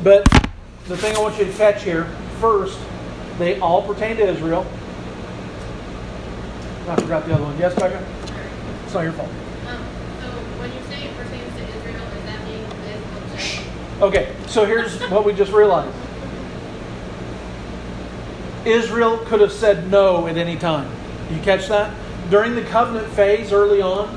But the thing I want you to catch here, first, they all pertain to Israel. I forgot the other one. Yes, Becca? It's not your fault. So when you say it pertains to Israel, does that mean this will just... Okay, so here's what we just realized. Israel could have said no at any time. You catch that? During the covenant phase early on,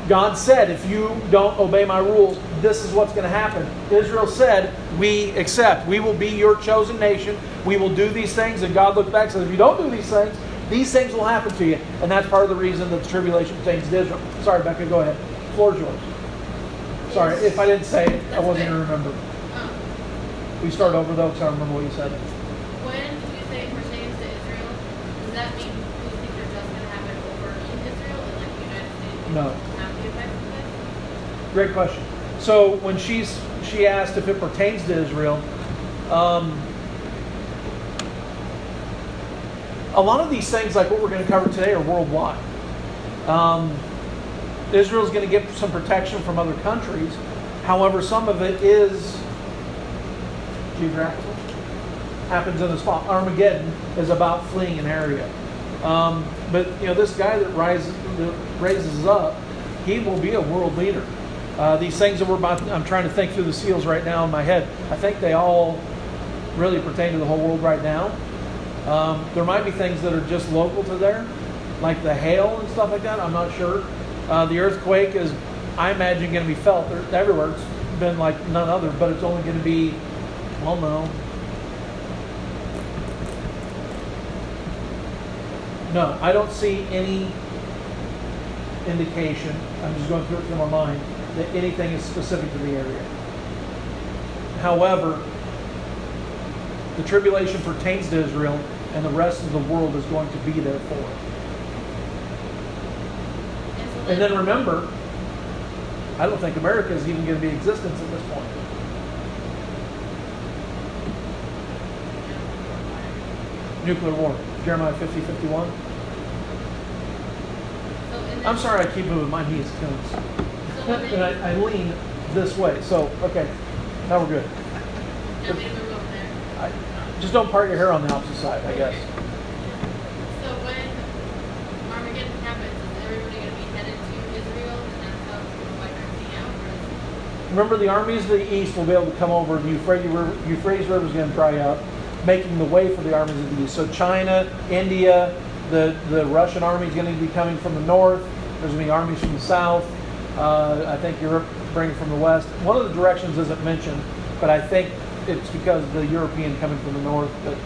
God said, if you don't obey my rules, this is what's going to happen. Israel said, we accept. We will be your chosen nation. We will do these things. And God looked back and said, if you don't do these things will happen to you. And that's part of the reason that the tribulation pertains to Israel. Sorry, Becca, go ahead. The floor is yours. Sorry, if I didn't say it, I wasn't going to remember. We start over, though, because I remember what you said. When you say it pertains to Israel, does that mean you think they're just going to happen over in Israel and like the United States? No. Have the effect of this? Great question. So when she asked if it pertains to Israel, a lot of these things, like what we're going to cover today, are worldwide. Israel's going to get some protection from other countries. However, some of it is geographical. Happens in the spot. Armageddon is about fleeing an area. But this guy that raises up, he will be a world leader. These things that I'm trying to think through the seals right now in my head. I think they all really pertain to the whole world right now. There might be things that are just local to there, like the hail and stuff like that. I'm not sure. The earthquake is, I imagine, going to be felt everywhere. It's been like none other, but it's only going to be, well, no, I don't see any indication. I'm just going through it through my mind that anything is specific to the area. However, the tribulation pertains to Israel, and the rest of the world is going to be there for it. And then remember, I don't think America is even going to be in existence at this point. Nuclear war. Jeremiah 50:51. I'm sorry I keep moving. My knees kills. And I lean this way. So, okay. Now we're good. You want me to move over there? Just don't part your hair on the opposite side, I guess. So when Armageddon happens, is everybody going to be headed to Israel, and that's how it's going to wipe everything out? Or Remember, the armies of the east will be able to come over. The Euphrates River is going to dry up, making the way for the armies of the east. So China, India, the Russian army is going to be coming from the north. There's going to be armies from the south. I think Europe bringing from the west. One of the directions isn't mentioned, but I think it's because of the European coming from the north. But,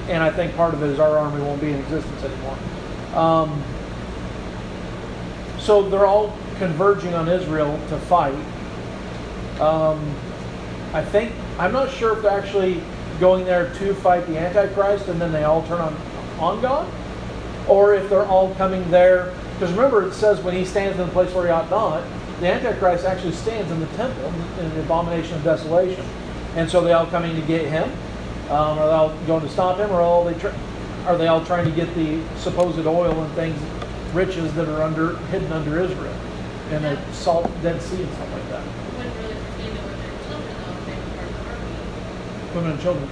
and I think part of it is our army won't be in existence anymore. So they're all converging on Israel to fight. I'm not sure if they're actually going there to fight the Antichrist and then they all turn on God, or if they're all coming there. Because remember, it says when he stands in the place where he ought not, the Antichrist actually stands in the temple in the abomination of desolation. And so they all coming to get him? Are they all going to stop him, or are they all trying to get the supposed oil and things, riches that are hidden under Israel in the salt Dead Sea and stuff like that? it wouldn't really pertain to women and children, though, if they were part of the army. Women and children.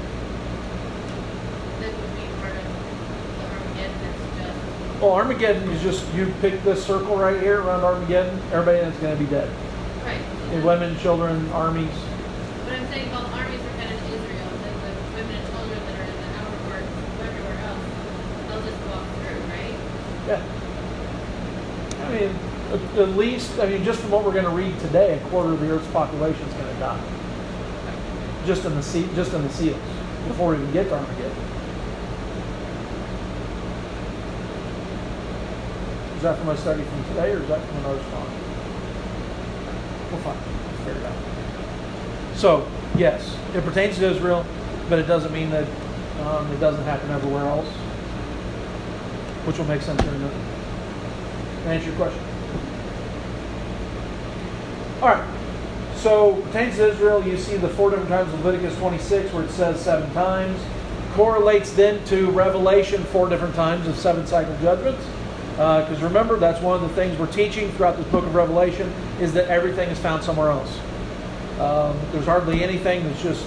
That would be part of the Armageddon. That's just... Well, Armageddon is just, you pick this circle right here around Armageddon, everybody that's going to be dead. Right. And women, children, armies. But I'm saying, well, armies are headed to Israel, then the women and children that are in the outer parts, everywhere else, they'll just walk through, right? Yeah. I mean, at least, just from what we're going to read today, a quarter of the Earth's population is going to die. Just in the seals, before we even get to Armageddon. Is that from a study from today, or is that from another spot? We'll find it. We'll figure it out. So, yes, it pertains to Israel, but it doesn't mean that it doesn't happen everywhere else, which will make sense in a minute. Can I answer your question? All right. So, pertains to Israel, you see the 4 different times in Leviticus 26 where it says 7 times. Correlates then to Revelation 4 different times of 7 cycle judgments. Because remember, that's one of the things we're teaching throughout this book of Revelation, is that everything is found somewhere else. There's hardly anything that's just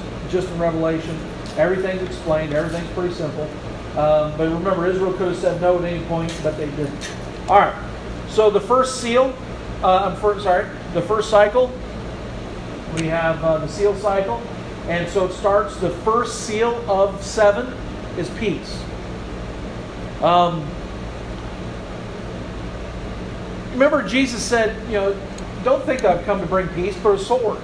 in Revelation. Everything's explained. Everything's pretty simple. But remember, Israel could have said no at any point, but they didn't. All right. So the first seal, the first cycle, we have the seal cycle. And so it starts, the first seal of 7 is peace. Remember, Jesus said, don't think I've come to bring peace, but a sword.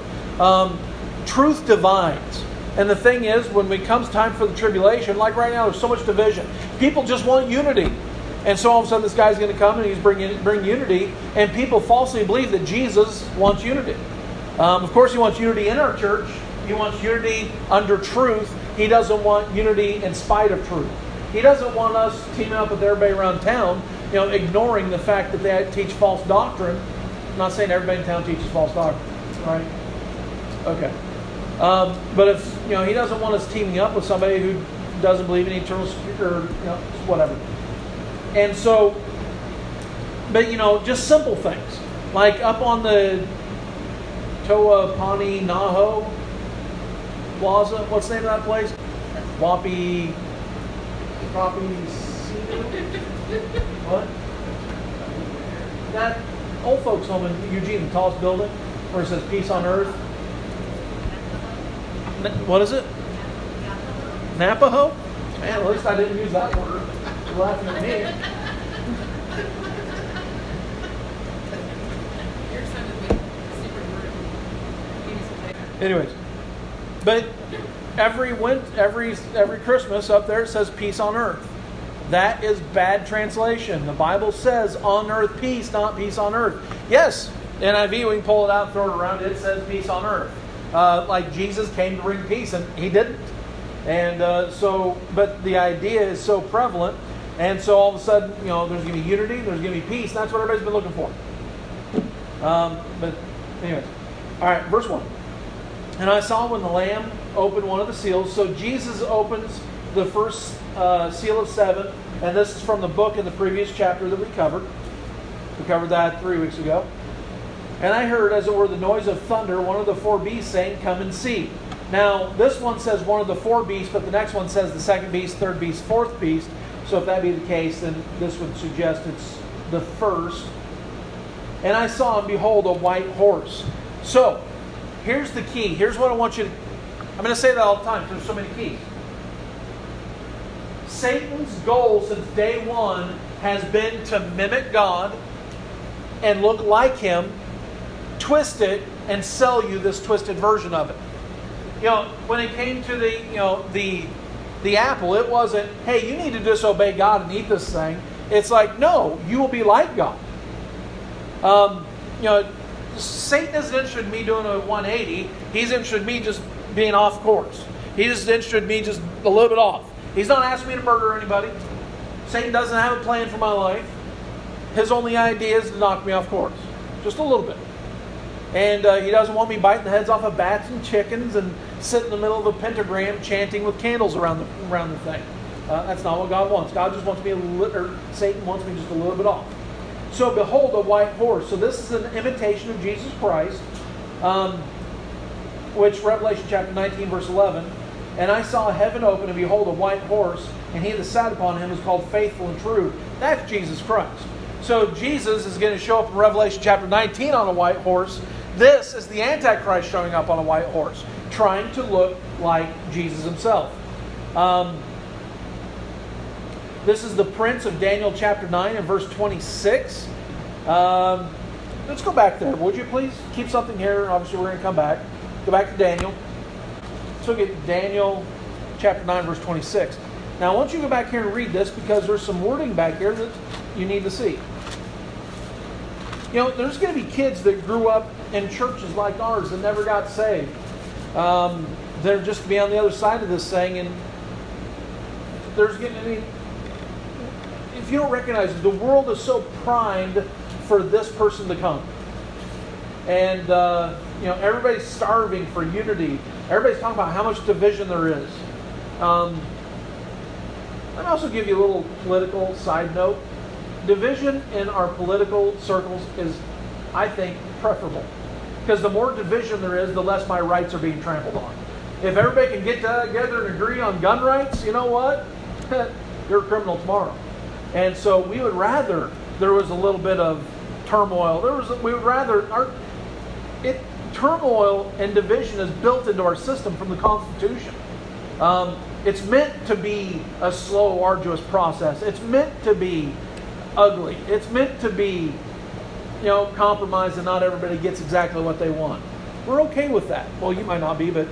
Truth divides. And the thing is, when it comes time for the tribulation, like right now, there's so much division. People just want unity. And so all of a sudden this guy's going to come and he's bring unity. And people falsely believe that Jesus wants unity. Of course, he wants unity in our church. He wants unity under truth. He doesn't want unity in spite of truth. He doesn't want us teaming up with everybody around town, ignoring the fact that they teach false doctrine. I'm not saying everybody in town teaches false doctrine, right? Okay. But if, he doesn't want us teaming up with somebody who doesn't believe in eternal spirit or, whatever. And so, but, just simple things. Like up on the Toa Naho Plaza, what's the name of that place? Wapi what? That old folks home in Eugene, the tallest building, where it says peace on earth. What is it? Napaho? Man, at least I didn't use that word. You're laughing at me. Anyways, but every Christmas up there it says peace on earth. That is bad translation. The Bible says on earth peace, not peace on earth. Yes, NIV, we can pull it out and throw it around. It says peace on earth. Like Jesus came to bring peace, and he didn't. And but the idea is so prevalent, and so all of a sudden, there's going to be unity, there's going to be peace, and that's what everybody's been looking for. But anyways, all right, verse 1. And I saw when the Lamb opened one of the seals. So Jesus opens the first seal of 7, and this is from the book in the previous chapter that we covered. We covered that 3 weeks ago. And I heard, as it were, the noise of thunder, one of the 4 beasts saying, "Come and see." Now, this one says one of the 4 beasts, but the next one says the second beast, third beast, fourth beast. So if that be the case, then this would suggest it's the first. And I saw, and behold, a white horse. So, here's the key. Here's what I want you to... I'm going to say that all the time because there's so many keys. Satan's goal since day one has been to mimic God and look like Him, twist it, and sell you this twisted version of it. When it came to the apple, it wasn't, hey, you need to disobey God and eat this thing. It's like, no, you will be like God. Satan isn't interested in me doing a 180. He's interested in me just being off course. He's just interested in me just a little bit off. He's not asking me to murder anybody. Satan doesn't have a plan for my life. His only idea is to knock me off course. Just a little bit. And he doesn't want me biting the heads off of bats and chickens and sit in the middle of a pentagram chanting with candles around the thing. That's not what God wants. God just wants me Satan wants me just a little bit off. So behold, a white horse. So this is an imitation of Jesus Christ, which Revelation chapter 19, verse 11. And I saw heaven open, and behold, a white horse, and he that sat upon him is called Faithful and True. That's Jesus Christ. So Jesus is going to show up in Revelation chapter 19 on a white horse. This is the Antichrist showing up on a white horse, trying to look like Jesus himself. This is the prince of Daniel chapter 9 and verse 26. Let's go back there, would you please? Keep something here. Obviously, we're going to come back. Go back to Daniel. Let's look at Daniel chapter 9, verse 26. Now, I want you to go back here and read this because there's some wording back here that you need to see. There's going to be kids that grew up in churches like ours that never got saved. They're just to be on the other side of this thing, and there's going to be... If you don't recognize it, the world is so primed for this person to come. And, everybody's starving for unity. Everybody's talking about how much division there is. Let me also give you a little political side note. Division in our political circles is, I think, preferable. Because the more division there is, the less my rights are being trampled on. If everybody can get together and agree on gun rights, you know what? You're a criminal tomorrow. And so we would rather there was a little bit of turmoil. We would rather turmoil and division is built into our system from the Constitution. It's meant to be a slow, arduous process. It's meant to be ugly. It's meant to be, compromise, and not everybody gets exactly what they want. We're okay with that. Well, you might not be, but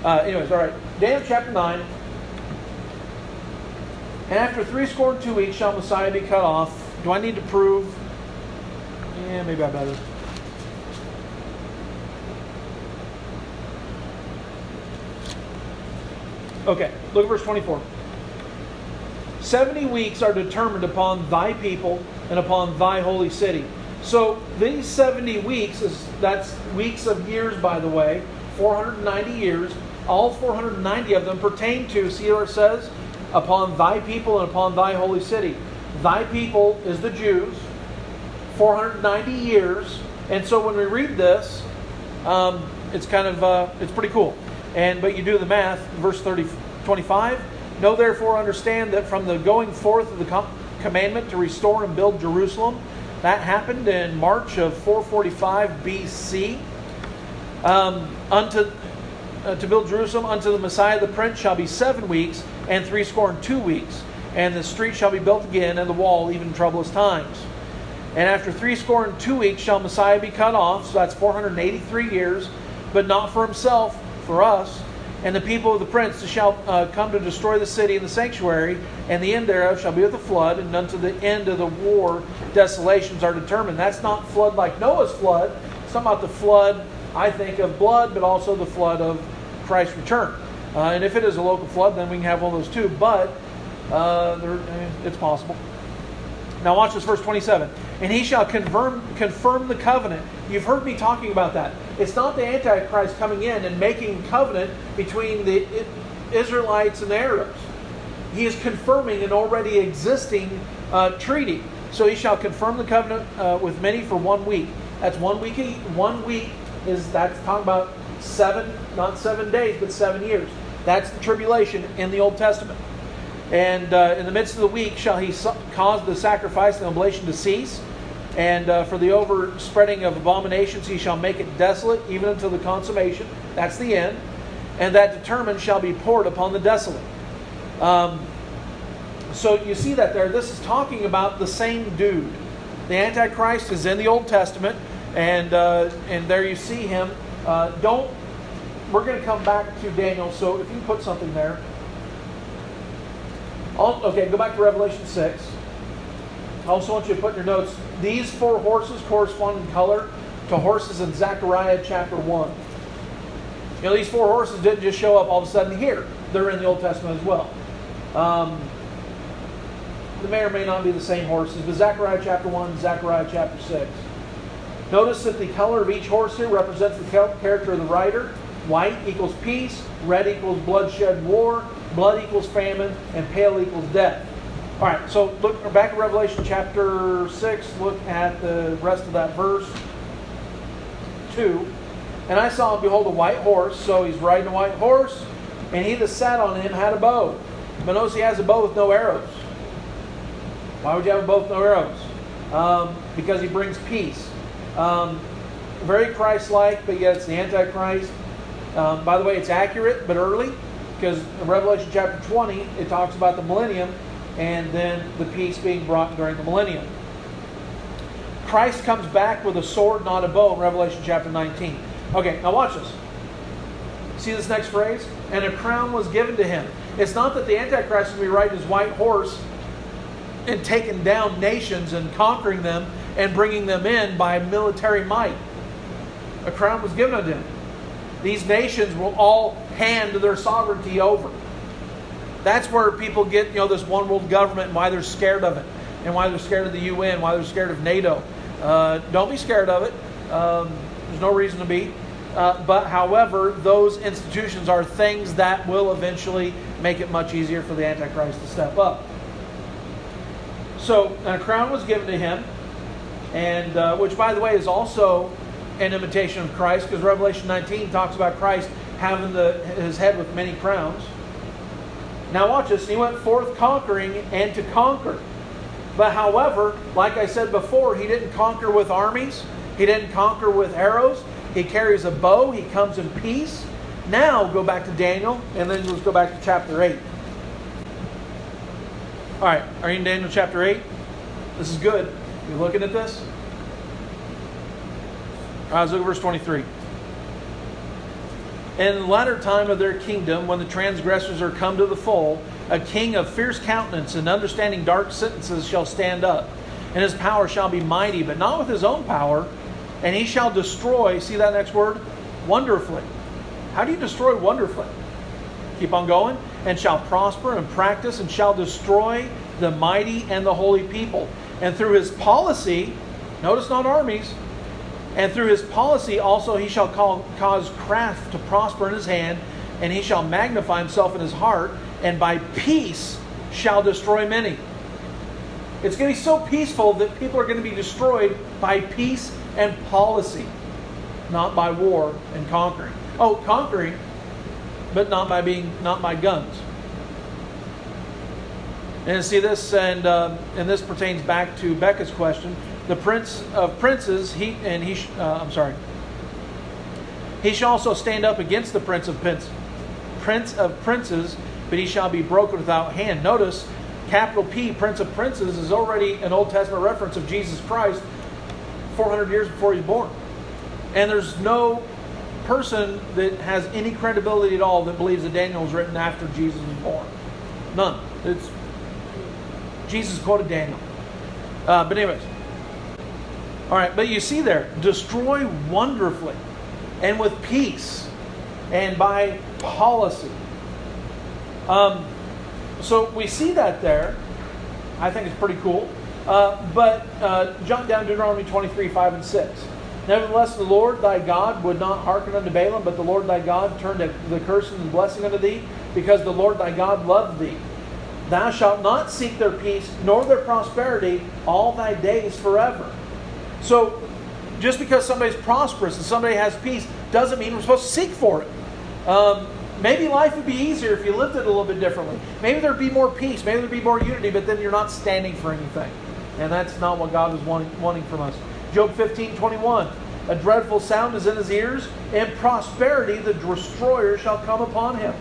anyways, all right. Daniel chapter 9. And after 62 weeks shall Messiah be cut off. Do I need to prove? Yeah, maybe I better. Okay, look at verse 24. 70 weeks are determined upon thy people and upon thy holy city. So these 70 weeks, that's weeks of years, by the way, 490 years. All 490 of them pertain to, see what it says? Upon thy people and upon thy holy city. Thy people is the Jews, 490 years. And so when we read this, it's kind of, it's pretty cool. But you do the math, verse 25. Know therefore, understand that from the going forth of the commandment to restore and build Jerusalem, that happened in March of 445 BC. To build Jerusalem unto the Messiah the Prince shall be 7 weeks and 62 weeks. And the street shall be built again, and the wall even in troublous times. And after 62 weeks shall Messiah be cut off, so that's 483 years, but not for himself, for us. And the people of the prince shall come to destroy the city and the sanctuary, and the end thereof shall be with a flood, and unto the end of the war desolations are determined. That's not flood like Noah's flood. It's not about the flood, I think, of blood, but also the flood of Christ's return. And if it is a local flood, then we can have one of those too, but it's possible. Now watch this, verse 27. And he shall confirm the covenant. You've heard me talking about that. It's not the Antichrist coming in and making covenant between the Israelites and the Arabs. He is confirming an already existing treaty. So he shall confirm the covenant with many for 1 week. That's 1 week. 1 week that's talking about 7, not 7 days, but 7 years. That's the tribulation in the Old Testament. And in the midst of the week shall he cause the sacrifice and oblation to cease. And for the overspreading of abominations he shall make it desolate, even until the consummation. That's the end. And that determined shall be poured upon the desolate. So you see that there. This is talking about the same dude. The Antichrist is in the Old Testament. And there you see him. We're going to come back to Daniel. So if you put something there. Okay, go back to Revelation 6. I also want you to put in your notes, these 4 horses correspond in color to horses in Zechariah chapter 1. These 4 horses didn't just show up all of a sudden here. They're in the Old Testament as well. They may or may not be the same horses, but Zechariah chapter 1 and Zechariah chapter 6. Notice that the color of each horse here represents the character of the rider. White equals peace, red equals bloodshed war, blood equals famine, and pale equals death. All right, so look back at Revelation chapter 6. Look at the rest of that verse 2. And I saw, and behold, a white horse. So he's riding a white horse, and he that sat on him had a bow. But notice he has a bow with no arrows. Why would you have a bow with no arrows? Because he brings peace. Very Christ-like, but yet it's the Antichrist. By the way, it's accurate, but early. Because in Revelation chapter 20, it talks about the millennium and then the peace being brought during the millennium. Christ comes back with a sword, not a bow, in Revelation chapter 19. Okay, now watch this. See this next phrase? And a crown was given to him. It's not that the Antichrist is going to be riding his white horse and taking down nations and conquering them and bringing them in by military might. A crown was given unto him. These nations will all hand their sovereignty over. That's where people get, this one world government and why they're scared of it. And why they're scared of the UN, why they're scared of NATO. Don't be scared of it. There's no reason to be. But however, those institutions are things that will eventually make it much easier for the Antichrist to step up. So, and a crown was given to him. And which, by the way, is also an imitation of Christ, because Revelation 19 talks about Christ having his head with many crowns. Now watch this. He went forth conquering and to conquer. But however, like I said before, he didn't conquer with armies. He didn't conquer with arrows. He carries a bow. He comes in peace. Now go back to Daniel, and then let's go back to chapter 8. All right, are you in Daniel chapter 8? This is good. You looking at this? All right, let's look at verse 23. In the latter time of their kingdom, when the transgressors are come to the full, a king of fierce countenance and understanding dark sentences shall stand up, and his power shall be mighty, but not with his own power, and he shall destroy, see that next word? Wonderfully. How do you destroy wonderfully? Keep on going. And shall prosper and practice, and shall destroy the mighty and the holy people. And through his policy, notice not armies, and through his policy also he shall cause craft to prosper in his hand, and he shall magnify himself in his heart, and by peace shall destroy many. It's going to be so peaceful that people are going to be destroyed by peace and policy, not by war and conquering. Oh, conquering, but not by guns. And see this, and this pertains back to Becca's question. The prince of princes, he shall also stand up against the prince of princes, but he shall be broken without hand. Notice, capital P, Prince of Princes, is already an Old Testament reference of Jesus Christ 400 years before he's born. And there's no person that has any credibility at all that believes that Daniel was written after Jesus was born. None. It's Jesus quoted Daniel. But anyways. All right, but you see there, destroy wonderfully and with peace and by policy. So we see that there. I think it's pretty cool. But jump down to Deuteronomy 23, 5 and 6. Nevertheless, the Lord thy God would not hearken unto Balaam, but the Lord thy God turned the curse and the blessing unto thee, because the Lord thy God loved thee. Thou shalt not seek their peace, nor their prosperity, all thy days forever. So, just because somebody's prosperous and somebody has peace, doesn't mean we're supposed to seek for it. Maybe life would be easier if you lived it a little bit differently. Maybe there'd be more peace, maybe there'd be more unity, but then you're not standing for anything. And that's not what God is wanting from us. Job 15:21. A dreadful sound is in his ears, and prosperity the destroyer shall come upon him.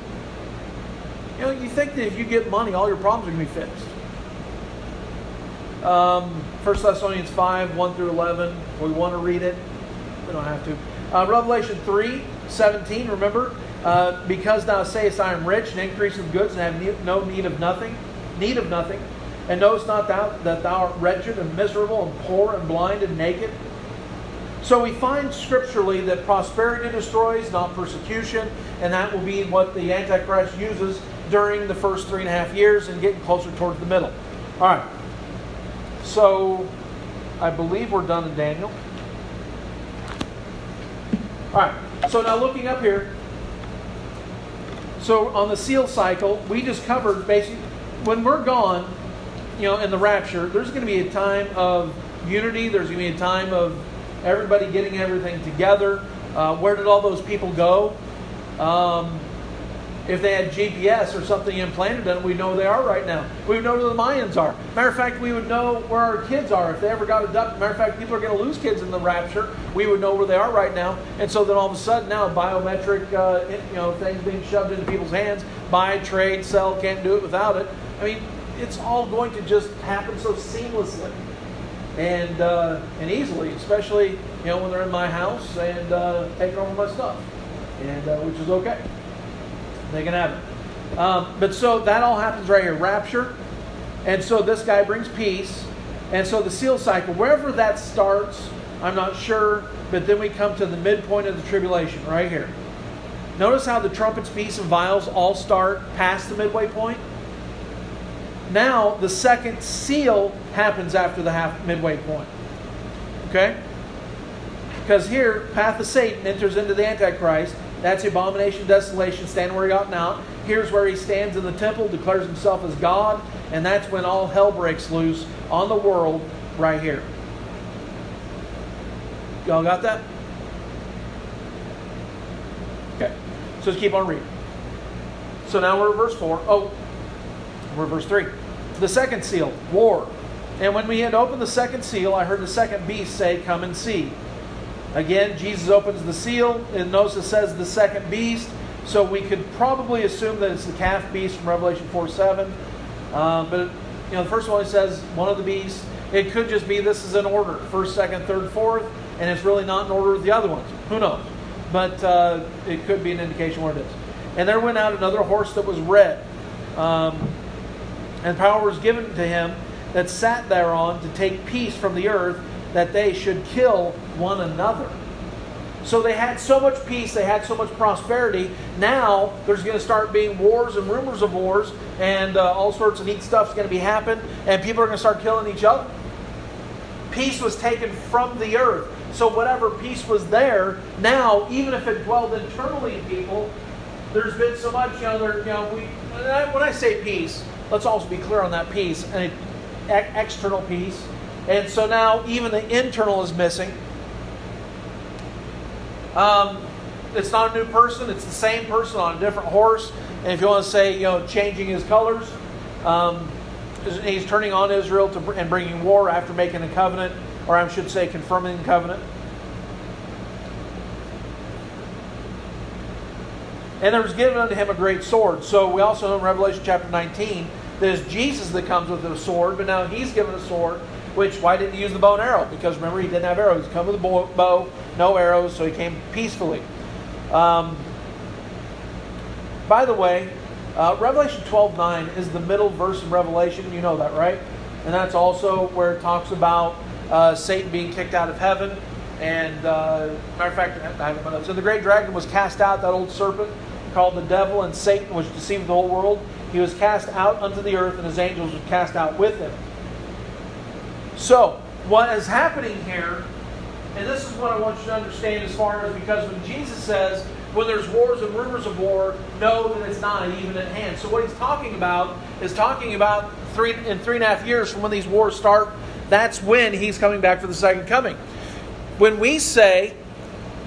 You know, you think that if you get money, all your problems are going to be fixed. 1 Thessalonians 5, 1 through 11. We want to read it. We don't have to. Revelation 3, 17. Remember, because thou sayest, I am rich and increase of goods and have no need of nothing. And knowest not thou that thou art wretched and miserable and poor and blind and naked? So we find scripturally that prosperity destroys, not persecution, and that will be what the Antichrist uses during the first 3.5 years and getting closer towards the middle. All right. So I believe we're done in Daniel. All right. So now looking up here. So on the seal cycle, we just covered basically when we're gone, in the rapture, there's going to be a time of unity. There's going to be a time of everybody getting everything together. Where did all those people go? If they had GPS or something implanted in it, we know where they are right now. We would know where the Mayans are. Matter of fact, we would know where our kids are. If they ever got adopted, matter of fact, people are going to lose kids in the rapture. We would know where they are right now. And so then all of a sudden now, biometric things being shoved into people's hands. Buy, trade, sell, can't do it without it. I mean, it's all going to just happen so seamlessly and easily, especially when they're in my house and taking over my stuff, and which is okay. They can have it. But so that all happens right here, rapture, and so this guy brings peace, and so the seal cycle, wherever that starts, I'm not sure, but then we come to the midpoint of the tribulation right here. Notice how the trumpets, peace, and vials all start past the midway point. Now, the second seal happens after the midway point. Okay? Because here, path of Satan enters into the Antichrist. That's the abomination, desolation, stand where he ought not. Here's where he stands in the temple, declares himself as God, and that's when all hell breaks loose on the world right here. Y'all got that? Okay, so let's keep on reading. So now we're at verse 4. Oh, we're at verse 3. The second seal, war. And when we had opened the second seal, I heard the second beast say, "Come and see." Again, Jesus opens the seal, and notice it says the second beast. So we could probably assume that it's the calf beast from Revelation 4:7. But the first one says one of the beasts. It could just be this is in order, first, second, third, fourth, and it's really not in order with the other ones. Who knows? But it could be an indication what it is. And there went out another horse that was red, and power was given to him that sat thereon to take peace from the earth, that they should kill one another. So they had so much peace, they had so much prosperity. Now there's going to start being wars and rumors of wars, and all sorts of neat stuff's going to be happening, and people are going to start killing each other. Peace was taken from the earth. So whatever peace was there, now even if it dwelled internally in people, there's been so much. When I say peace, let's also be clear on that peace, and external peace. And so now even the internal is missing. It's not a new person. It's the same person on a different horse. And if you want to say, changing his colors, he's turning on Israel and bringing war after making a covenant, or I should say confirming the covenant. And there was given unto him a great sword. So we also know in Revelation chapter 19 that it's Jesus that comes with a sword, but now he's given a sword. Why didn't he use the bow and arrow? Because remember, he didn't have arrows. He's come with a bow, no arrows, so he came peacefully. By the way, Revelation 12:9 is the middle verse in Revelation. You know that, right? And that's also where it talks about Satan being kicked out of heaven. And matter of fact, I haven't been up. So the great dragon was cast out, that old serpent called the devil, and Satan, which deceived the whole world. He was cast out unto the earth, and his angels were cast out with him. So, what is happening here, and this is what I want you to understand as far as, because when Jesus says, when there's wars and rumors of war, know that it's not even at hand. So what he's talking about is talking about 3.5 years from when these wars start. That's when he's coming back for the second coming. When we say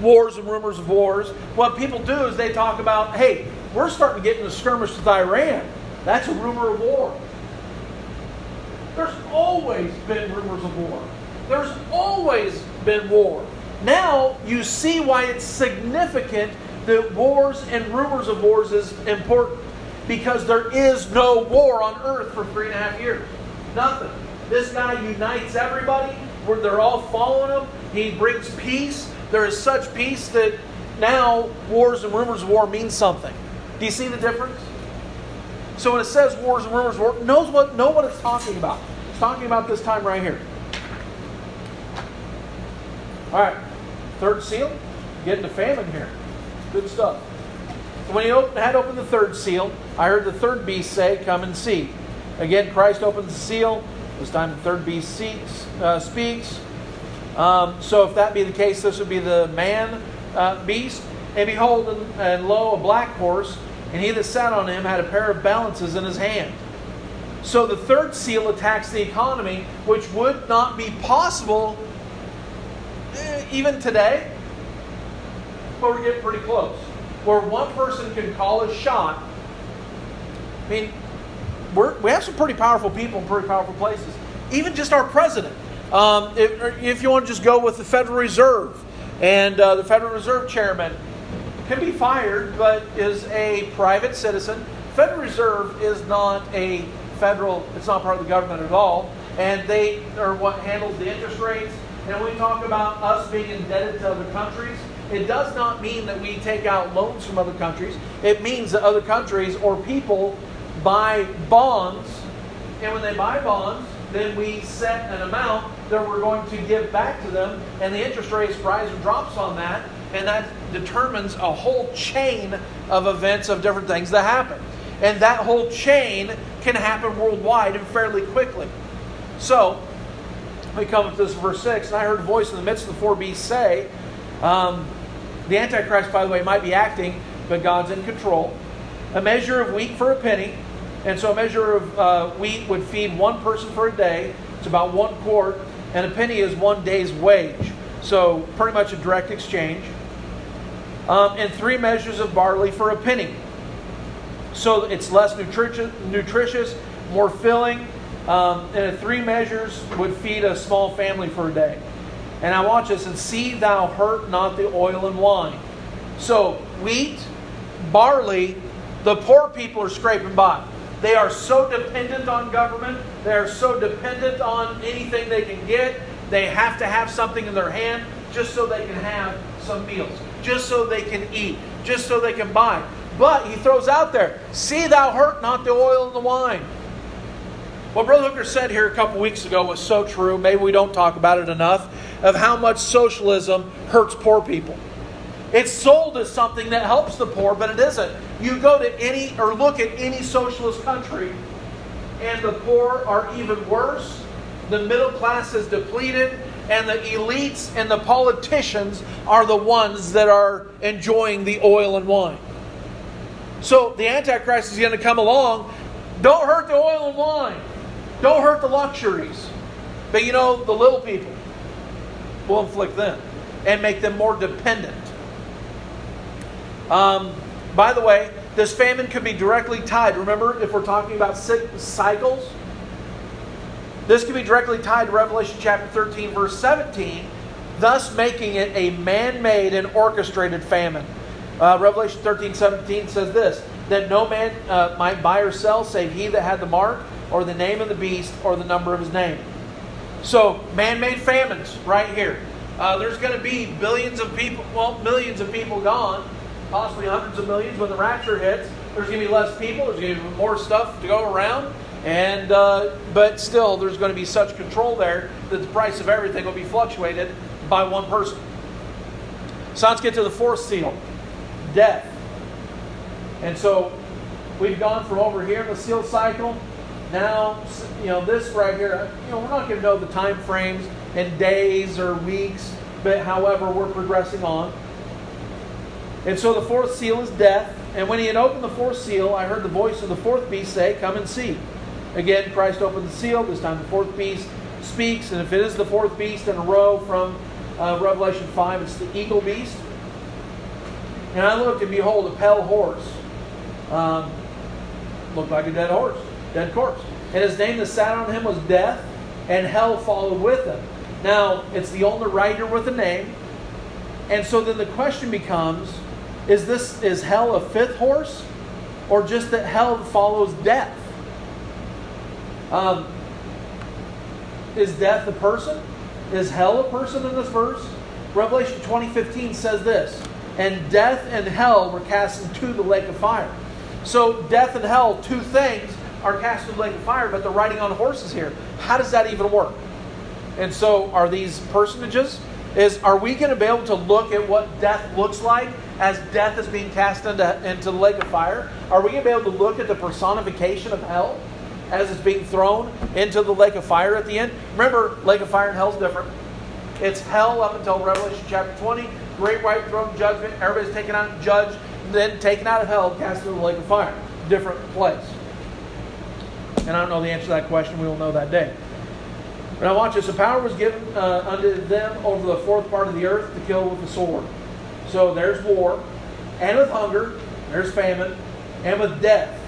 wars and rumors of wars, what people do is they talk about, hey, we're starting to get in a skirmish with Iran. That's a rumor of war. There's always been rumors of war. There's always been war. Now you see why it's significant that wars and rumors of wars is important. Because there is no war on earth for 3.5 years. Nothing. This guy unites everybody. They're all following him. He brings peace. There is such peace that now wars and rumors of war mean something. Do you see the difference? So when it says wars and rumors of war, know what it's talking about. It's talking about this time right here. All right, third seal. Getting to famine here. Good stuff. When he had opened the third seal, I heard the third beast say, "Come and see." Again, Christ opens the seal. This time the third beast speaks. So if that be the case, this would be the man beast. And behold, and lo, a black horse, and he that sat on him had a pair of balances in his hand. So the third seal attacks the economy, which would not be possible even today. But we're getting pretty close. Where one person can call a shot. I mean, we have some pretty powerful people in pretty powerful places. Even just our president. If you want to just go with the Federal Reserve, and the Federal Reserve chairman can be fired, but is a private citizen. Federal Reserve is not a federal, it's not part of the government at all, and they are what handles the interest rates. And when we talk about us being indebted to other countries, it does not mean that we take out loans from other countries. It means that other countries or people buy bonds, and when they buy bonds, then we set an amount that we're going to give back to them, and the interest rates rise or drops on that, and that determines a whole chain of events of different things that happen. And that whole chain can happen worldwide and fairly quickly. So, we come up to this verse 6, and I heard a voice in the midst of the four beasts say, the Antichrist, by the way, might be acting, but God's in control. A measure of wheat for a penny. And so a measure of wheat would feed one person for a day. It's about 1 quart. And a penny is 1 day's wage. So pretty much a direct exchange. and 3 measures of barley for a penny. So it's less nutritious, more filling, and 3 measures would feed a small family for a day. And I watch this, and see thou hurt not the oil and wine. So wheat, barley, the poor people are scraping by. They are so dependent on government. They are so dependent on anything they can get. They have to have something in their hand just so they can have some meals, just so they can eat, just so they can buy. But he throws out there, see thou hurt not the oil and the wine. What Brother Hooker said here a couple weeks ago was so true. Maybe we don't talk about it enough, of how much socialism hurts poor people. It's sold as something that helps the poor, but it isn't. You go to any, or look at any socialist country, and the poor are even worse. The middle class is depleted, and the elites and the politicians are the ones that are enjoying the oil and wine. So the Antichrist is going to come along. Don't hurt the oil and wine. Don't hurt the luxuries. But the little people, will inflict them and make them more dependent. By the way, this famine could be directly tied. Remember, if we're talking about cycles, this could be directly tied to Revelation chapter 13, verse 17, thus making it a man-made and orchestrated famine. Revelation 13, 17 says this, that no man might buy or sell save he that had the mark, or the name of the beast, or the number of his name. So, man-made famines right here. There's going to be millions of people gone, possibly hundreds of millions when the rapture hits. There's going to be less people. There's going to be more stuff to go around. And but still, there's going to be such control there that the price of everything will be fluctuated by one person. So let's get to the 4th seal, death. And so we've gone from over here in the seal cycle. Now, this right here, we're not going to know the time frames and days or weeks, but however, we're progressing on. And so the 4th seal is death. And when he had opened the 4th seal, I heard the voice of the 4th beast say, come and see. Again, Christ opened the seal. This time the 4th beast speaks. And if it is the 4th beast in a row from Revelation 5, it's the eagle beast. And I looked, and behold, a pale horse. Looked like a dead corpse. And his name that sat on him was Death, and hell followed with him. Now, it's the only rider with a name. And so then the question becomes, is hell a 5th horse? Or just that hell follows death? Is death a person? Is hell a person in this verse? Revelation 20:15 says this, and death and hell were cast into the lake of fire. So death and hell, 2 things, are cast into the lake of fire, but they're riding on horses here. How does that even work? And so are these personages? Are we going to be able to look at what death looks like as death is being cast into the lake of fire? Are we going to be able to look at the personification of hell as it's being thrown into the lake of fire at the end? Remember, lake of fire and hell is different. It's hell up until Revelation chapter 20. Great white throne judgment. Everybody's taken out and judged. Then taken out of hell, cast into the lake of fire. Different place. And I don't know the answer to that question. We will know that day. But now watch this. The power was given unto them over the 4th part of the earth to kill with the sword. So there's war. And with hunger. There's famine. And with death.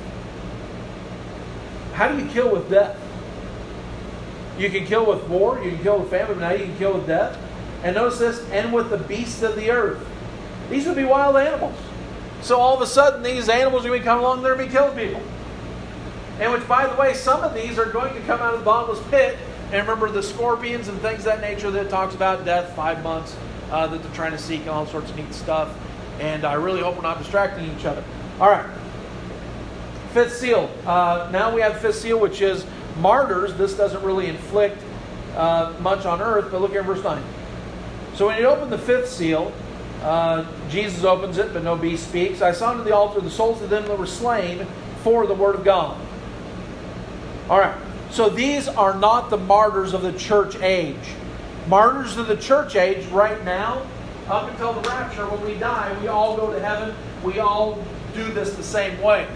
How do you kill with death? You can kill with war. You can kill with famine. But now you can kill with death. And notice this. And with the beasts of the earth. These would be wild animals. So all of a sudden, these animals are going to come along there and be killing people. And which, by the way, some of these are going to come out of the bottomless pit. And remember the scorpions and things of that nature that talks about death, 5 months, that they're trying to seek and all sorts of neat stuff. And I really hope we're not distracting each other. All right. 5th seal. Now we have 5th seal, which is martyrs. This doesn't really inflict much on earth, but look here in verse 9. So when you open the 5th seal, Jesus opens it, but no beast speaks. I saw unto the altar the souls of them that were slain for the word of God. All right. So these are not the martyrs of the church age. Martyrs of the church age right now, up until the rapture, when we die, we all go to heaven. We all do this the same way.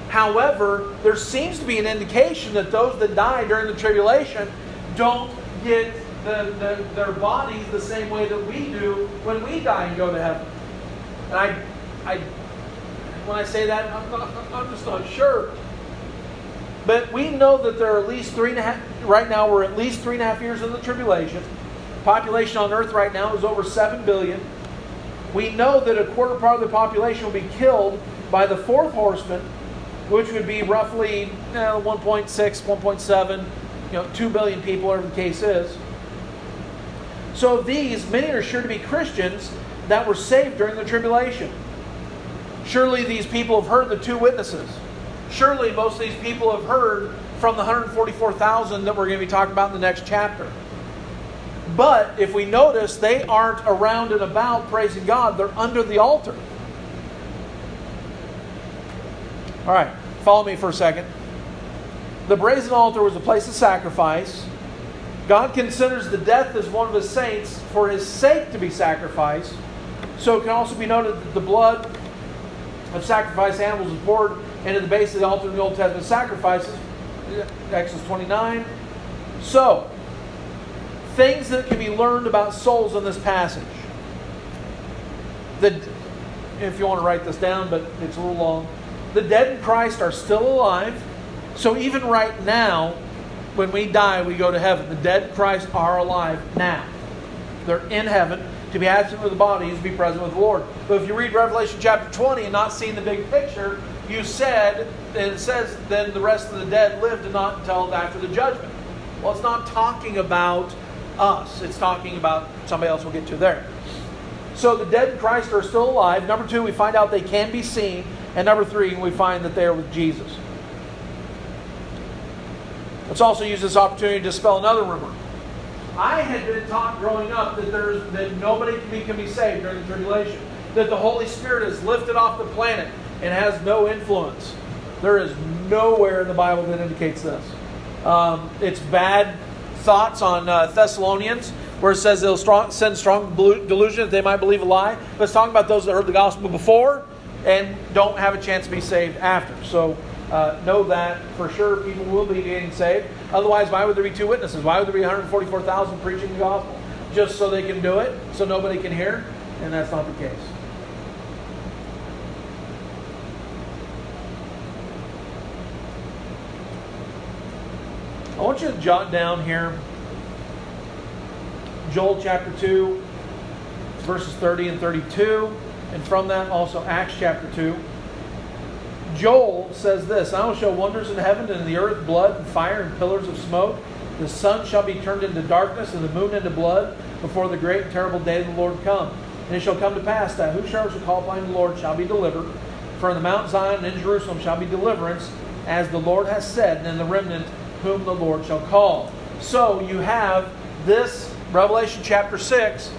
However, there seems to be an indication that those that die during the tribulation don't get their bodies the same way that we do when we die and go to heaven. And I when I say that, I'm just not sure. But we know that there are at least 3.5, right now we're at least 3.5 years in the tribulation. Population on earth right now is over 7 billion. We know that a quarter part of the population will be killed by the fourth horseman, which would be roughly 1.6, 1.7, 2 billion people, whatever the case is. So of these, many are sure to be Christians that were saved during the tribulation. Surely these people have heard the two witnesses. Surely most of these people have heard from the 144,000 that we're going to be talking about in the next chapter. But if we notice, they aren't around and about praising God. They're under the altar. All right, follow me for a second. The brazen altar was a place of sacrifice. God considers the death as one of His saints for His sake to be sacrificed. So it can also be noted that the blood of sacrificed animals is poured into the base of the altar in the Old Testament sacrifices. Exodus 29. So, things that can be learned about souls in this passage. If you want to write this down, but it's a little long. The dead in Christ are still alive. So even right now, when we die, we go to heaven. The dead in Christ are alive now. They're in heaven. To be absent with the body is to be present with the Lord. But if you read Revelation chapter 20 and not seeing the big picture, it says, then the rest of the dead lived not until after the judgment. Well, it's not talking about us. It's talking about somebody else we'll get to there. So the dead in Christ are still alive. Number 2, we find out they can be seen. And number 3, we find that they are with Jesus. Let's also use this opportunity to dispel another rumor. I had been taught growing up that nobody can be saved during the tribulation. That the Holy Spirit is lifted off the planet and has no influence. There is nowhere in the Bible that indicates this. It's bad thoughts on Thessalonians, where it says they'll send strong delusion that they might believe a lie. But it's talking about those that heard the gospel before and don't have a chance to be saved after. So know that for sure people will be getting saved. Otherwise, why would there be 2 witnesses? Why would there be 144,000 preaching the gospel? Just so they can do it, so nobody can hear? And that's not the case. I want you to jot down here Joel chapter 2, verses 30 and 32. And from that also Acts chapter 2. Joel says this, I will show wonders in heaven and in the earth, blood and fire and pillars of smoke. The sun shall be turned into darkness and the moon into blood before the great and terrible day of the Lord come. And it shall come to pass that whosoever shall call upon the Lord shall be delivered. For in the Mount Zion and in Jerusalem shall be deliverance, as the Lord has said, and in the remnant whom the Lord shall call. So you have this Revelation chapter 6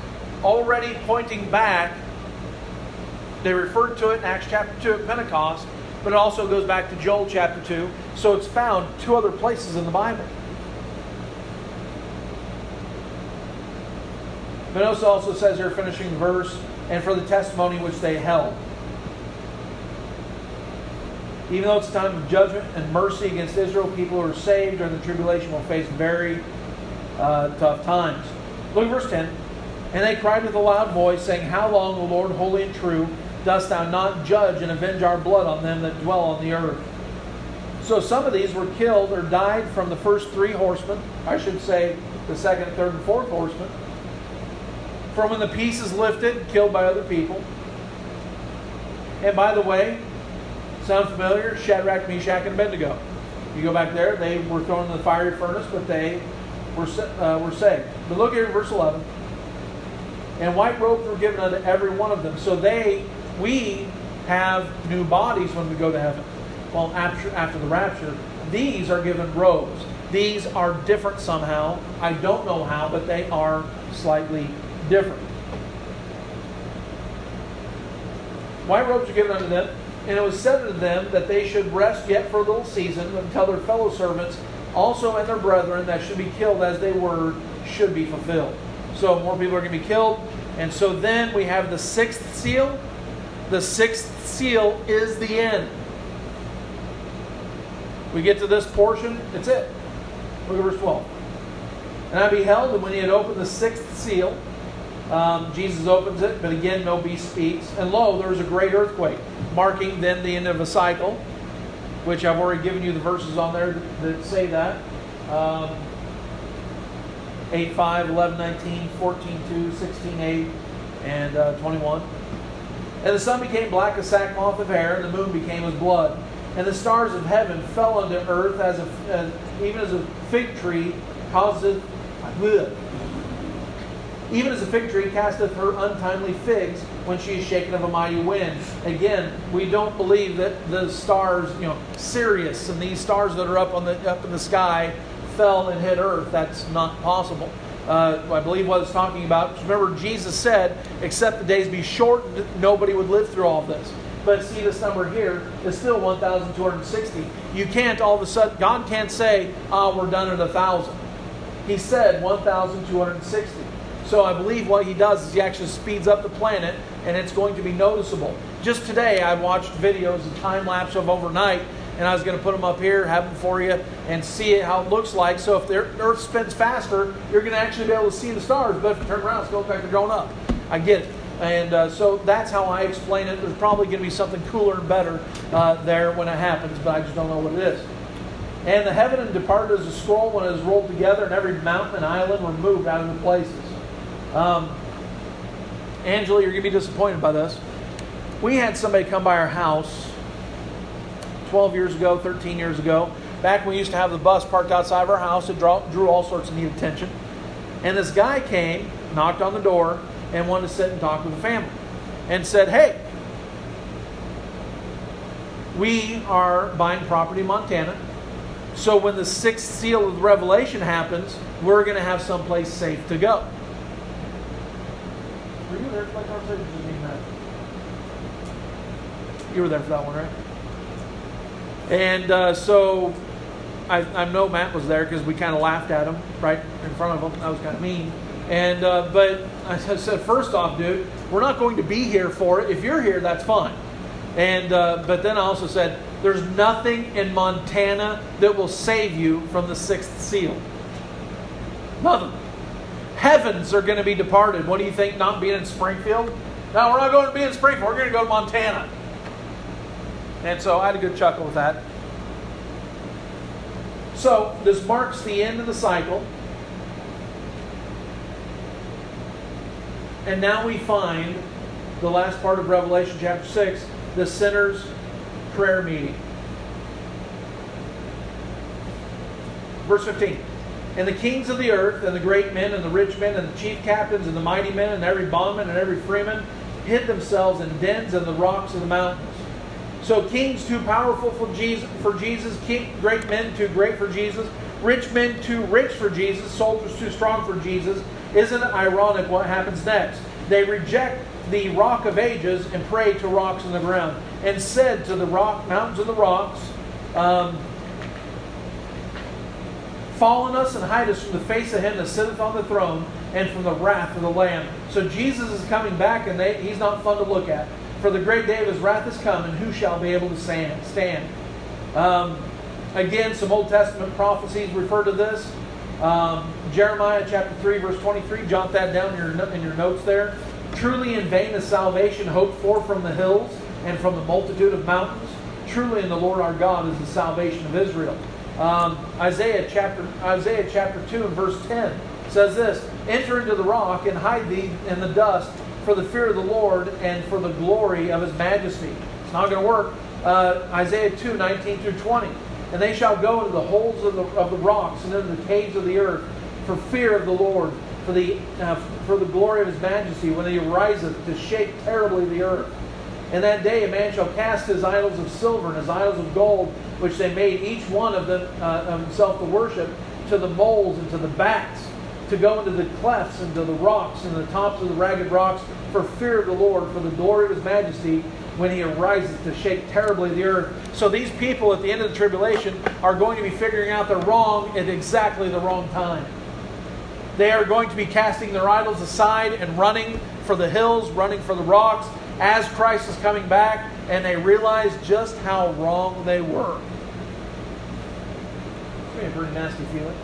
already pointing back. They referred to it in Acts chapter 2 at Pentecost, but it also goes back to Joel chapter 2. So it's found 2 other places in the Bible. But it also says here, finishing the verse, and for the testimony which they held. Even though it's a time of judgment and mercy against Israel, people who are saved during the tribulation will face very tough times. Look at verse 10. And they cried with a loud voice, saying, How long, O Lord, holy and true, dost thou not judge and avenge our blood on them that dwell on the earth? So some of these were killed or died from the first 3 horsemen. I should say the second, third, and fourth horsemen. From when the peace is lifted, killed by other people. And by the way, sound familiar? Shadrach, Meshach, and Abednego. You go back there, they were thrown in the fiery furnace, but they were saved. But look here at verse 11. And white robes were given unto every one of them. So we have new bodies when we go to heaven. Well, after the rapture, these are given robes. These are different somehow. I don't know how, but they are slightly different. White robes are given unto them, and it was said unto them that they should rest yet for a little season until their fellow servants also and their brethren that should be killed as they were should be fulfilled. So more people are going to be killed. And so then we have the 6th seal. The 6th seal is the end. We get to this portion, it's it. Look at verse 12. And I beheld, and when he had opened the 6th seal, Jesus opens it, but again, no beast speaks. And lo, there was a great earthquake, marking then the end of a cycle, which I've already given you the verses on there that say that. 8:5, 11:19, 14:2, 16:8, and 21. And the sun became black as sackcloth of hair, and the moon became as blood. And the stars of heaven fell unto earth, even as a fig tree causeth, even as a fig tree casteth her untimely figs when she is shaken of a mighty wind. Again, we don't believe that the stars, Sirius and these stars that are up in the sky fell and hit earth. That's not possible. I believe what it's talking about. Remember, Jesus said, except the days be shortened, nobody would live through all of this. But see, this number here is still 1,260. You can't all of a sudden, God can't say, we're done at 1,000. He said 1,260. So I believe what he does is he actually speeds up the planet, and it's going to be noticeable. Just today, I watched videos of time-lapse of overnight, and I was going to put them up here, have them for you, and see how it looks like. So if the Earth spins faster, you're going to actually be able to see the stars. But if you turn around, it's going to look like they're going up. I get it. And so that's how I explain it. There's probably going to be something cooler and better there when it happens, but I just don't know what it is. And the heaven departed as a scroll when it is rolled together, and every mountain and island were moved out of the places. Angela, you're going to be disappointed by this. We had somebody come by our house 12 years ago, 13 years ago, back when we used to have the bus parked outside of our house. It drew all sorts of neat attention. And this guy came, knocked on the door, and wanted to sit and talk with the family. And said, hey, we are buying property in Montana. So when the sixth seal of the Revelation happens, we're going to have someplace safe to go. Were you there for that conversation? You were there for that one, right? And so I know Matt was there because we kind of laughed at him right in front of him. That was kind of mean. And but I said, first off, dude, we're not going to be here for it. If you're here, that's fine. And but then I also said, there's nothing in Montana that will save you from the sixth seal. Nothing. Heavens are going to be departed. What do you think, not being in Springfield? No, we're not going to be in Springfield. We're going to go to Montana. And so I had a good chuckle with that. So this marks the end of the cycle. And now we find the last part of Revelation chapter 6, the sinner's prayer meeting. Verse 15. And the kings of the earth, and the great men, and the rich men, and the chief captains, and the mighty men, and every bondman, and every freeman, hid themselves in dens in the rocks of the mountains. So kings too powerful for Jesus, great men too great for Jesus, rich men too rich for Jesus, soldiers too strong for Jesus. Isn't it ironic what happens next? They reject the rock of ages and pray to rocks in the ground, and said to the mountains and the rocks, fall on us and hide us from the face of him that sitteth on the throne and from the wrath of the Lamb. So Jesus is coming back, and he's not fun to look at. For the great day of his wrath is come, and who shall be able to stand? Again, some Old Testament prophecies refer to this. Jeremiah chapter 3, verse 23. Jot that down in your notes there. Truly in vain is salvation hoped for from the hills and from the multitude of mountains. Truly in the Lord our God is the salvation of Israel. Isaiah chapter 2 and verse 10 says this: enter into the rock and hide thee in the dust for the fear of the Lord and for the glory of his majesty. It's not going to work. Isaiah 2, 19 through 20. And they shall go into the holes of the rocks and into the caves of the earth for fear of the Lord, for the glory of his majesty, when he ariseth to shake terribly the earth. In that day a man shall cast his idols of silver and his idols of gold, which they made each one of them of himself to worship, to the moles and to the bats, to go into the clefts and to the rocks and the tops of the ragged rocks, for fear of the Lord, for the glory of his majesty, when he arises to shake terribly the earth. So these people at the end of the tribulation are going to be figuring out they're wrong at exactly the wrong time. They are going to be casting their idols aside and running for the hills, running for the rocks, as Christ is coming back, and they realize just how wrong they were. It's a pretty nasty feeling.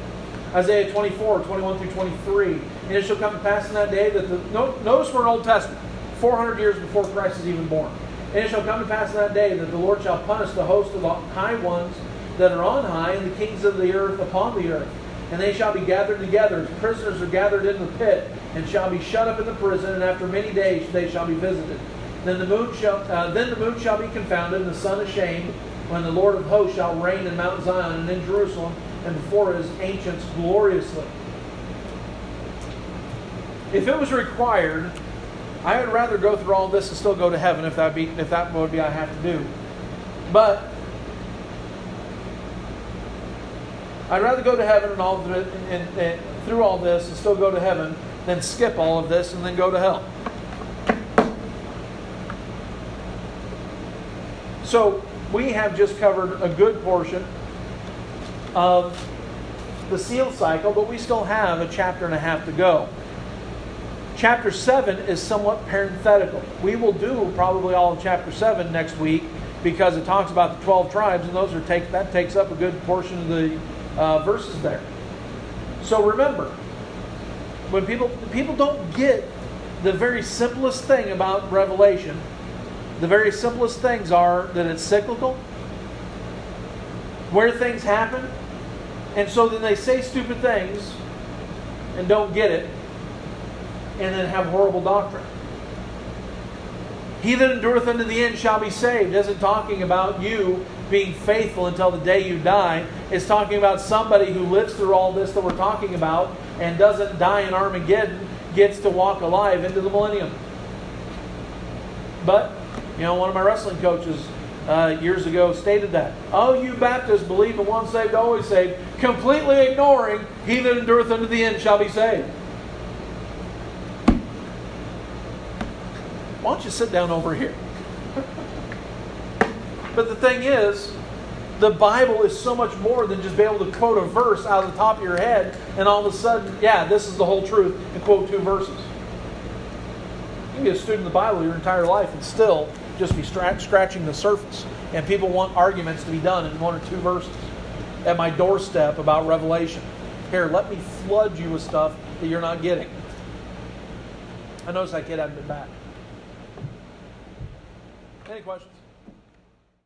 Isaiah 24, 21 through 23. And it shall come to pass in that day that notice we're in Old Testament, 400 years before Christ is even born. And it shall come to pass in that day that the Lord shall punish the host of the high ones that are on high, and the kings of the earth upon the earth. And they shall be gathered together, as prisoners are gathered in the pit, and shall be shut up in the prison, and after many days they shall be visited. Then the moon shall be confounded, and the sun ashamed, when the Lord of hosts shall reign in Mount Zion and in Jerusalem, and before his ancients gloriously. If it was required, I would rather go through all this and still go to heaven if that would be I have to do. But I'd rather go to heaven and through all this and still go to heaven than skip all of this and then go to hell. So we have just covered a good portion of the seal cycle, but we still have a chapter and a half to go. Chapter 7 is somewhat parenthetical. We will do probably all of chapter 7 next week because it talks about the 12 tribes, and that takes up a good portion of the verses there. So remember, when people don't get the very simplest thing about Revelation, the very simplest things are that it's cyclical, where things happen, and so then they say stupid things and don't get it, and then have horrible doctrine. He that endureth unto the end shall be saved. Isn't talking about you being faithful until the day you die. It's talking about somebody who lives through all this that we're talking about and doesn't die in Armageddon, gets to walk alive into the millennium. But, one of my wrestling coaches years ago stated that. Oh, you Baptists believe in once saved, always saved, completely ignoring he that endureth unto the end shall be saved. Why don't you sit down over here? But the thing is, the Bible is so much more than just be able to quote a verse out of the top of your head and all of a sudden, this is the whole truth, and quote 2 verses. You can be a student of the Bible your entire life and still just be scratching the surface. And people want arguments to be done in 1 or 2 verses at my doorstep about Revelation. Here, let me flood you with stuff that you're not getting. I noticed that kid hadn't been back. Any questions?